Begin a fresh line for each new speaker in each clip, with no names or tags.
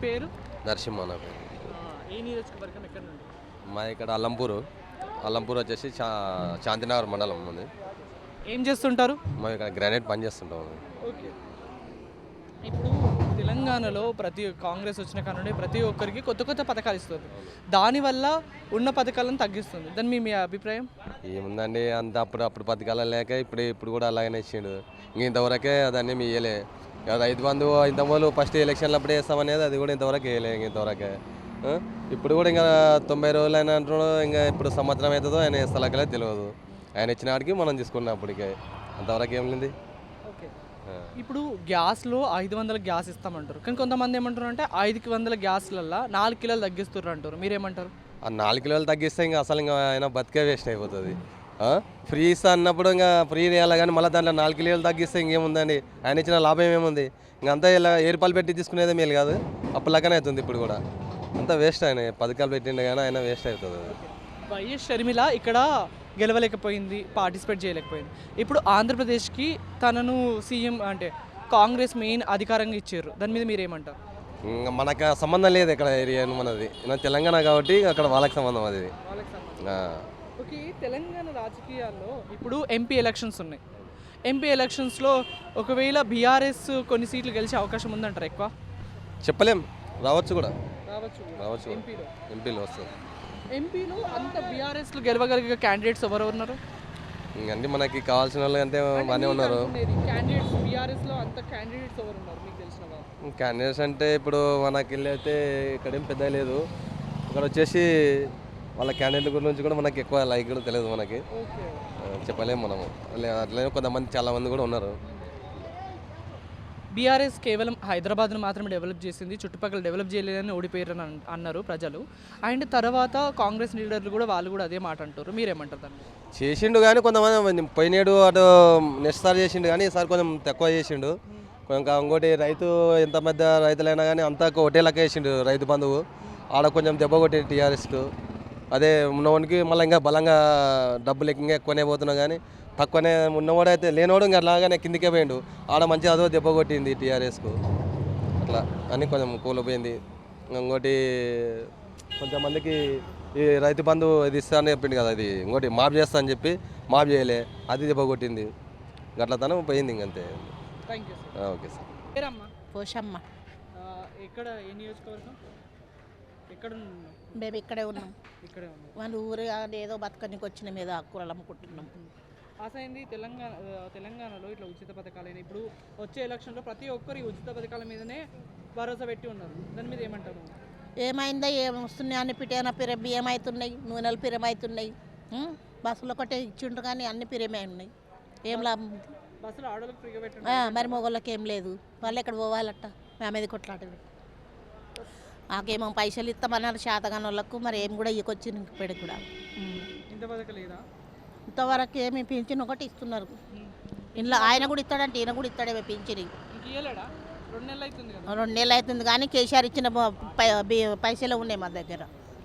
పేరు?
నరసింహ నా పేరు.
ఏ నియోజకవర్గం ఎక్కడ నుండి?
మా ఇక్కడ అల్లంపూర్ వచ్చేసి శాంతినగర్ మండలం ఉంది.
ఏం చేస్తుంటారు?
మేము ఇక్కడ గ్రానైట్ పని చేస్తుంటాం.
ఓకే. ఇప్పుడు తెలంగాణలో కాంగ్రెస్ వచ్చిన కానుండి ప్రతి ఒక్కరికి కొత్త కొత్త పథకాలు ఇస్తుంది. దానివల్ల ఉన్న పథకాలను తగ్గిస్తుంది. దాని మీ అభిప్రాయం
ఏముందండి, అంత అప్పుడు పథకాలు లేక ఇప్పుడు కూడా అలాగనే ఇచ్చిండు. ఇంతవరకే దాన్ని మీ ఇయ్యలే. రైతు బంధు ఇంతకుముందు ఫస్ట్ ఎలక్షన్లు అప్పుడే వేస్తామనేది, అది కూడా ఇంతవరకు వేయలే. ఇంతవరకే ఇప్పుడు కూడా ఇంకా 90 రోజులు అయినా అంటున్నాడు. ఇంకా ఇప్పుడు సంవత్సరం అవుతుందో ఆయన వేస్తలకలే తెలియదు. ఆయన ఇచ్చిన వాడికి మనం తీసుకున్నాం. అప్పటికే అంతవరకు ఏం లేదు.
ఓకే. ఇప్పుడు గ్యాస్లో 500 గ్యాస్ ఇస్తామంటారు, కానీ కొంతమంది ఏమంటారు అంటే 500 గ్యాస్లల్లో 4 కిలోలు తగ్గిస్తారు అంటారు. మీరేమంటారు?
ఆ 4 కిలోలు తగ్గిస్తే ఇంకా అసలు ఇంకా ఆయన బతికే వేస్ట్ అయిపోతుంది. ఫ్రీ ఇస్తా అన్నప్పుడు ఇంకా ఫ్రీ వేయాలి, కానీ మళ్ళీ దాంట్లో 4 కిలోలు తగ్గిస్తే ఇంకేముందండి? ఆయన ఇచ్చిన లాభం ఏముంది? ఇంకంతా ఇలా ఏర్పాలు పెట్టి తీసుకునేదే మేలు కాదు. అప్పటిలాగానే అవుతుంది. ఇప్పుడు కూడా అంతా వేస్ట్. ఆయన పథకాలు పెట్టిండే కానీ ఆయన వేస్ట్ అవుతుంది.
వైఎస్ షర్మిల ఇక్కడ గెలవలేకపోయింది, పార్టిసిపేట్ చేయలేకపోయింది. ఇప్పుడు ఆంధ్రప్రదేశ్కి తనను సీఎం అంటే కాంగ్రెస్ మెయిన్ అధికారంగా ఇచ్చారు. దాని మీద మీరేమంటారు?
ఇంకా మనకు సంబంధం లేదు ఇక్కడ ఏరియా మనది. తెలంగాణ కాబట్టి అక్కడ వాళ్ళకి సంబంధం అది.
ఓకే. తెలంగాణ రాజకీయాల్లో ఇప్పుడు ఎంపీ ఎలక్షన్స్ ఉన్నాయి. ఎంపీ ఎలక్షన్స్లో ఒకవేళ బీఆర్ఎస్ కొన్ని సీట్లు గెలిచే అవకాశం ఉందంటారు? ఎక్కువ
చెప్పలేం, రావచ్చు కూడా.
రావచ్చు.
ఎంపీలో వస్తుంది.
ఎంపీలో అంత బీఆర్ఎస్లో గెలవగలిగే క్యాండిడేట్స్ ఎవరు ఉన్నారు?
ఇంకంటే మనకి కావాల్సిన వాళ్ళు అంతే బాగానే ఉన్నారు.
క్యాండిడేట్స్ బీఆర్ఎస్లో అంత క్యాండిడేట్స్ ఎవరు ఉన్నారు మీకు తెలిసిన వాళ్ళు?
క్యాండిడేట్స్ అంటే ఇప్పుడు మనకి వెళ్ళి అయితే ఇక్కడేం పెద్ద లేదు. ఇక్కడ వచ్చేసి వాళ్ళ క్యాండిడేట్ గురించి కూడా మనకి ఎక్కువ లైక్ కూడా తెలియదు. మనకి చెప్పలేము మనము. అట్లనే కొంతమంది చాలామంది కూడా ఉన్నారు.
బీఆర్ఎస్ కేవలం హైదరాబాద్ను మాత్రమే డెవలప్ చేసింది, చుట్టుపక్కల డెవలప్ చేయలేదని ఓడిపోయారని అన్నారు ప్రజలు. అండ్ తర్వాత కాంగ్రెస్ లీడర్లు కూడా వాళ్ళు కూడా అదే మాట అంటారు. మీరేమంటారు దాన్ని?
చేసిండు కానీ కొంతమంది పోయినాడు అటు నెక్స్ట్ సారి చేసిండు, కానీ ఈసారి కొంచెం తక్కువ చేసిండు. కొంచెం ఇంకోటి రైతు ఎంత పెద్ద రైతులైనా కానీ అంతా ఒకటే లెక్క వేసిండు. రైతు బంధువు ఆడ కొంచెం దెబ్బ కొట్టింది టీఆర్ఎస్కు. అదే ఉన్నవాడికి మళ్ళీ ఇంకా బలంగా డబ్బులు ఇంకా ఎక్కువనే పోతున్నా, కానీ తక్కువనే ఉన్నవాడు అయితే లేనివాడు ఇంకా అలాగానే కిందికే పోయిండు. ఆడ మంచిగా అదో దెబ్బ కొట్టింది టీఆర్ఎస్కు. అట్లా అని కొంచెం కూలిపోయింది. ఇంకోటి కొంతమందికి ఈ రైతు బంధు ఇది ఇస్తా అని చెప్పింది కదా, అది ఇంకోటి మాఫ్ చేస్తా అని చెప్పి మాఫ్ చేయలే, అది దెబ్బ కొట్టింది. గట్లతనం పోయింది ఇంకంతే. Okay sir.
పోషమ్మ.
ఎక్కడ ఏ నియోజకవర్గం? ఎక్కడ
మేము ఇక్కడే ఉన్నాం. వాళ్ళు ఊరు ఏదో బతకనికి వచ్చిన మీద కూరలు అమ్ముకుంటున్నాం.
అసలు తెలంగాణలో ఇట్లా ఉచిత పథకాలైన ఇప్పుడు వచ్చే ఎలక్షన్లో ప్రతి ఒక్కరు ఉచిత పథకాల మీదనే భరోసా పెట్టి ఉన్నారు. దాని మీద ఏమంటారు?
ఏమైందా, ఏమొస్తున్నాయి అన్ని పిటేనా బియ్యం అవుతున్నాయి, నూనెలు పిరమవుతున్నాయి. బస్సులు ఒకటే ఇచ్చిండ్రు కానీ అన్ని పిరమే ఉన్నాయి. ఏం లాభం ఉంది?
బస్సులు ఆడోళ్ళకి ఫ్రీగా పెట్టి
మరి మొగోళ్ళకి ఏం లేదు. వాళ్ళు ఎక్కడ పోవాలట? మేము మీద కొట్లాడదు. మాకేమో పైసలు ఇస్తామన్నారు శాతగాని వాళ్ళకు, మరి ఏం కూడా ఇకొచ్చి పెడి కూడా ఇంతవరకు ఏమి పింఛన్ ఒకటి ఇస్తున్నారు. ఇంట్లో ఆయన కూడా ఇస్తాడంటే ఈయన కూడా ఇస్తాడేమో పింఛన్. 2 నెలలు అవుతుంది కానీ కేసీఆర్ ఇచ్చిన పైసలు ఉన్నాయి మా దగ్గర,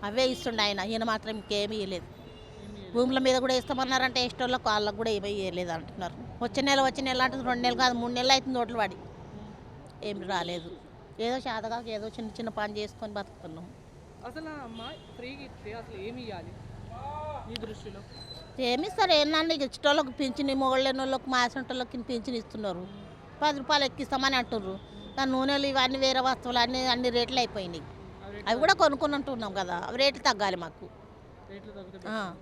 అవే ఇస్తుండే ఆయన. ఈయన మాత్రం ఇంకేమీ ఇవ్వలేదు. భూముల మీద కూడా ఇస్తామన్నారంటే ఇష్టోళ్ళకి వాళ్ళకు కూడా ఏమీ ఇవ్వలేదు అంటున్నారు. వచ్చే నెల అంటే 2 నెలలు కాదు 3 నెలలు అవుతుంది ఓట్లు పడి, ఏమి రాలేదు. ఏదో శాతగా ఏదో చిన్న చిన్న పని చేసుకొని బతుకుతున్నాం.
అసలు ఫ్రీగా ఇస్తే అసలు ఏమి ఇవ్వాలి మీ దృష్టిలో?
ఏమిస్తారు? ఏంటంటే ఇష్టోళ్ళకి పింఛన్, మొగళ్ళని వాళ్ళకి మాసంటోళ్ళకి పింఛన్ ఇస్తున్నారు. 10 రూపాయలు ఎక్కిస్తామని అంటున్నారు. కానీ నూనెలు ఇవన్నీ వేరే వస్తువులు అన్ని రేట్లు అయిపోయినాయి. అవి కూడా కొనుక్కొని ఉంటున్నాం కదా, అవి రేట్లు తగ్గాలి. మాకు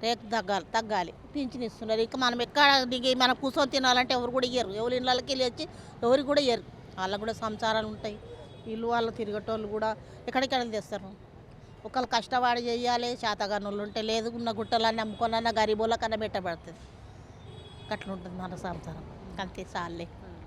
రేట్లు తగ్గాలి. పింఛన్ ఇస్తున్నారు. ఇంకా మనం ఎక్కడ దిగి మనం కూర్చొని తినాలంటే ఎవరు కూడా ఇయ్యరు. ఎవరి ఇళ్ళకి వెళ్ళి వచ్చి ఎవరికి కూడా ఇయ్యరు. వాళ్ళకు కూడా సంసారాలు ఉంటాయి. ఇల్లు వాళ్ళు తిరిగేటోళ్ళు కూడా ఎక్కడికి తెస్తారు. ఒకళ్ళు కష్టపడి చేయాలి, శాతగానులు ఉంటే లేదు. ఉన్న గుట్టలన్నీ అమ్ముకోనన్నా గరీబోళ్ళకన్నా పెట్టబడుతుంది. అట్లా ఉంటుంది మన సంసారం. అంతే చాలే.